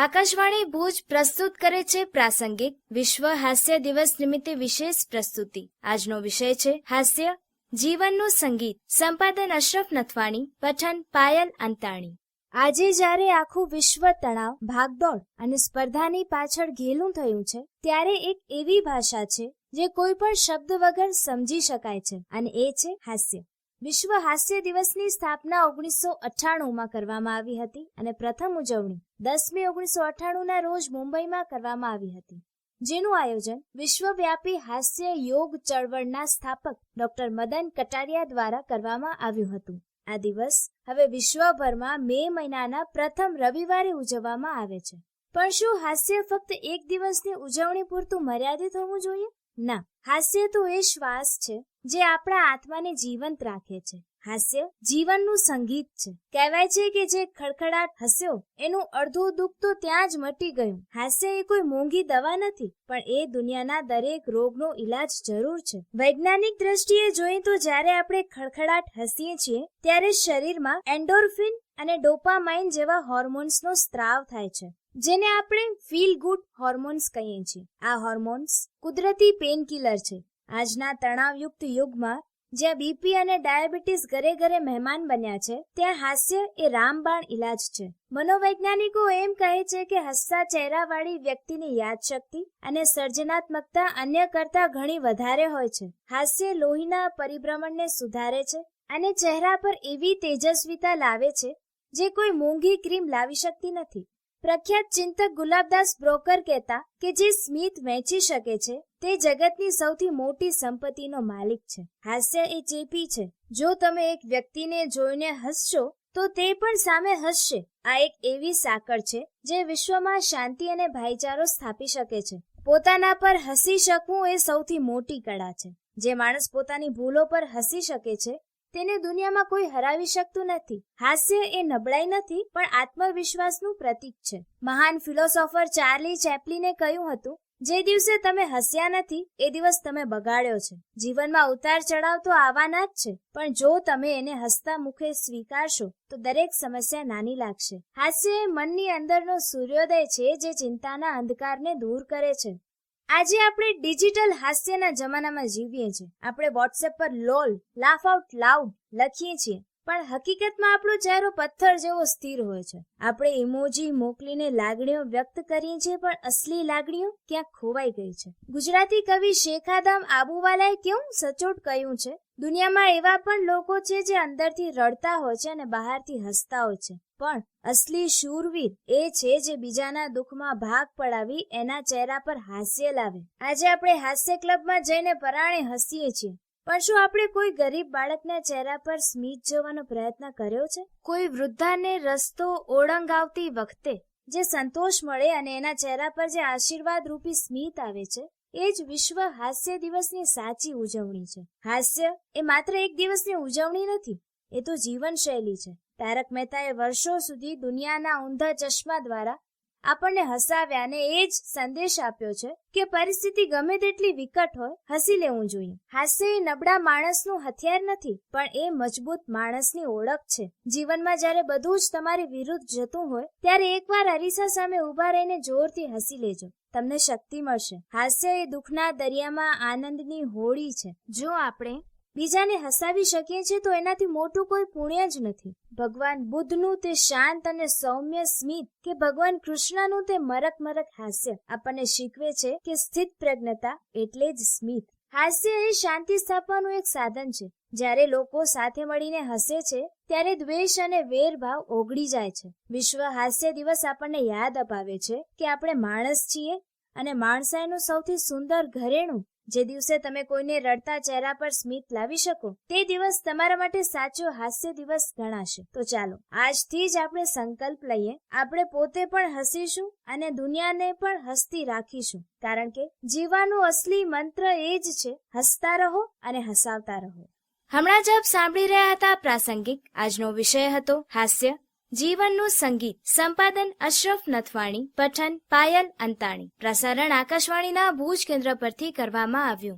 આકાશવાણી ભુજ પ્રસ્તુત કરે છે પ્રાસંગિક વિશ્વ હાસ્ય દિવસ નિમિત્તે વિશેષ પ્રસ્તુતિ. આજનો વિષય છે હાસ્ય જીવનનું સંગીત. સંપાદન અશરફ નથવાણી, પઠન પાયલ અંતાણી. આજે જ્યારે આખું વિશ્વ તણાવ, ભાગદોડ અને સ્પર્ધાની પાછળ ઘેલું થયું છે, ત્યારે એક એવી ભાષા છે જે કોઈ પણ શબ્દ વગર સમજી શકાય છે, અને એ છે હાસ્ય. વિશ્વ હાસ્ય દિવસની સ્થાપના 1998માં કરવામાં આવી હતી અને પ્રથમ ઉજવણી 10 મે 1998ના રોજ મુંબઈમાં કરવામાં આવી હતી, જેનું આયોજન વિશ્વવ્યાપી હાસ્ય યોગ ચળવળના સ્થાપક ડોક્ટર મદન કટારિયા દ્વારા કરવામાં આવ્યું હતું. આ દિવસ હવે વિશ્વભરમાં મે મહિનાના પ્રથમ રવિવારે ઉજવવામાં આવે છે. પણ શું હાસ્ય ફક્ત એક દિવસની ઉજવણી પૂરતું મર્યાદિત હોવું જોઈએ? ના, હાસ્ય તો એ શ્વાસ છે જે આપણા આત્માને જીવંત રાખે છે. હાસ્ય જીવનનું સંગીત છે. કહેવાય છે કે જે ખડખડાટ હસ્યો એનું અડધું દુઃખ તો ત્યાં જ મટી ગયું. હાસ્ય એ કોઈ મોંઘી દવા નથી, પણ એ દુનિયાના દરેક રોગનો ઈલાજ જરૂર છે. વૈજ્ઞાનિક દ્રષ્ટિએ જોઈએ તો જ્યારે આપણે ખડખડાટ હસીએ છીએ ત્યારે શરીરમાં એન્ડોર્ફિન અને ડોપામાઇન જેવા હોર્મોન્સનો સ્ત્રાવ થાય છે, જેને આપણે ફીલ ગુડ હોર્મોન્સ કહીએ છીએ. આ હોર્મોન્સ કુદરતી પેનકિલર છે. આજના તણાવયુક્ત યુગમાં જ્યાં બીપી અને ડાયાબિટીસ ઘરે ઘરે મહેમાન બન્યા છે, ત્યાં હાસ્ય એ રામબાણ ઈલાજ છે. મનોવૈજ્ઞાનિકો એમ કહે છે કે હસતા ચહેરાવાળી વ્યક્તિની યાદશક્તિ અને સર્જનાત્મકતા અન્ય કરતા ઘણી વધારે હોય છે. હાસ્ય લોહીના પરિભ્રમણને સુધારે છે અને ચહેરા પર એવી તેજસ્વીતા લાવે છે જે કોઈ મોંઘી ક્રીમ લાવી શકતી નથી. પ્રખ્યાત ચિંતક ગુલાબદાસ બ્રોકર કહેતા કે જે સ્મિત વહેંચી શકે છે તે જગતની સૌથી મોટી સંપત્તિનો માલિક છે. હાસ્ય એ ચેપી છે. જો તમે એક વ્યક્તિને જોઈને હસશો તો તે પણ સામે હસશે. આ એક એવી સાંકળ છે જે વિશ્વમાં શાંતિ અને ભાઈચારો સ્થાપી શકે છે. પોતાના પર હસી શકવું એ સૌથી મોટી કળા છે. જે માણસ પોતાની ભૂલો પર હસી શકે છે તેને દુનિયામાં કોઈ હરાવી શકતું નથી. હાસ્ય એ નબળાઈ નથી, પણ આત્મવિશ્વાસનું પ્રતીક છે. મહાન ફિલોસોફર ચાર્લી ચેપ્લિને કહ્યું હતું, જે દિવસે તમે હસ્યા નથી એ દિવસ તમે બગાડ્યો છે. જીવનમાં ઉતાર ચઢાવ તો આવવાના જ છે, પણ જો તમે એને હસતા મુખે સ્વીકારશો તો દરેક સમસ્યા નાની લાગશે. હાસ્ય એ મનની અંદરનો સૂર્યોદય છે જે ચિંતાના અંધકારને દૂર કરે છે. આજે આપણે ડિજિટલ હાસ્યના જમાનામાં જીવીએ છીએ. આપણે વોટ્સએપ પર લોલ, લાફ આઉટ લાઉડ લખીએ છીએ, પણ હકીકતમાં આપણો ચહેરો પથ્થર જેવો સ્થિર હોય છે. આપણે ઇમોજી મોકલીને લાગણીઓ વ્યક્ત કરીએ છીએ, પણ અસલી લાગણીઓ ક્યાંક ખોવાઈ ગઈ છે. ગુજરાતી કવિ શેખાદમ આબુવાલાએ કેવું સચોટ કહ્યું છે, દુનિયામાં એવા પણ લોકો છે જે અંદરથી રડતા હોય છે અને બહારથી હસતા હોય છે, પણ અસલી શૂરવીર એ છે જે બીજાના દુઃખમાં ભાગ પડાવી એના ચહેરા પર હાસ્ય લાવે. આજે આપણે હાસ્ય ક્લબમાં જઈને પરાણે હસીએ છીએ, પણ શું આપણે કોઈ ગરીબ બાળકના ચહેરા પર સ્મિત જોવાનો પ્રયત્ન કર્યો છે? કોઈ વૃદ્ધાને રસ્તો ઓળંગાવતી વખતે જે સંતોષ મળે અને એના ચહેરા પર જે આશીર્વાદ રૂપી સ્મિત આવે છે, એ જ વિશ્વ હાસ્ય દિવસની સાચી ઉજવણી છે. હાસ્ય એ માત્ર એક દિવસની ઉજવણી નથી, એ તો જીવનશૈલી છે. તારક મહેતાએ વર્ષો સુધી દુનિયાના ઊંધા ચશ્મા દ્વારા આપણને હસાવ્યા અને એ જ સંદેશ આપ્યો છે કે પરિસ્થિતિ ગમે તેટલી વિકટ હોય, હસી લેવું જોઈએ. હાસ્ય એ નબળા માણસનું હથિયાર નથી, પણ એ મજબૂત માણસની ઓળખ છે. જીવનમાં જ્યારે બધું જ તમારી વિરુદ્ધ જતું હોય ત્યારે એકવાર અરીસા સામે ઉભા રહીને જોરથી હસી લેજો, તમને શક્તિ મળશે. હાસ્ય એ દુઃખના દરિયામાં આનંદની હોડી છે. જો આપણે બીજાને હસાવી શકીએ છીએ તો એનાથી મોટું કોઈ પુણ્ય જ નથી. ભગવાન બુદ્ધનું તે શાંત અને સૌમ્ય સ્મિત કે ભગવાન કૃષ્ણનું તે મરક મરક હાસ્ય આપણને શીખવે છે કે સ્થિત પ્રજ્ઞતા એટલે જ સ્મિત. હાસ્ય એ શાંતિ સ્થાપવાનું એક સાધન છે. જ્યારે લોકો સાથે મળીને હસે છે ત્યારે દ્વેષ અને વેરભાવ ઓગળી જાય છે. વિશ્વ હાસ્ય દિવસ આપણને યાદ અપાવે છે કે આપણે માણસ છીએ અને માણસાઈનું સૌથી સુંદર ઘરેણું. જે દિવસે તમે કોઈને રડતા ચહેરા પર સ્મિત લાવી શકો તે દિવસ તમારા માટે સાચો હાસ્ય દિવસ ગણાશે. તો ચાલો આજથી જ આપણે સંકલ્પ લઈએ, આપણે પોતે પણ હસીશું અને દુનિયાને પણ હસતી રાખીશું, કારણ કે જીવવાનું અસલી મંત્ર એ જ છે, હસતા રહો અને હસાવતા રહો. હમણાં જ આપ સાંભળી રહ્યા હતા પ્રાસંગિક. આજનો વિષય હતો હાસ્ય જીવનનું સંગીત. સંપાદન અશરફ નથવાણી, પઠન પાયલ અંતાણી. પ્રસારણ આકાશવાણીના ભુજ કેન્દ્ર પરથી કરવામાં આવ્યું.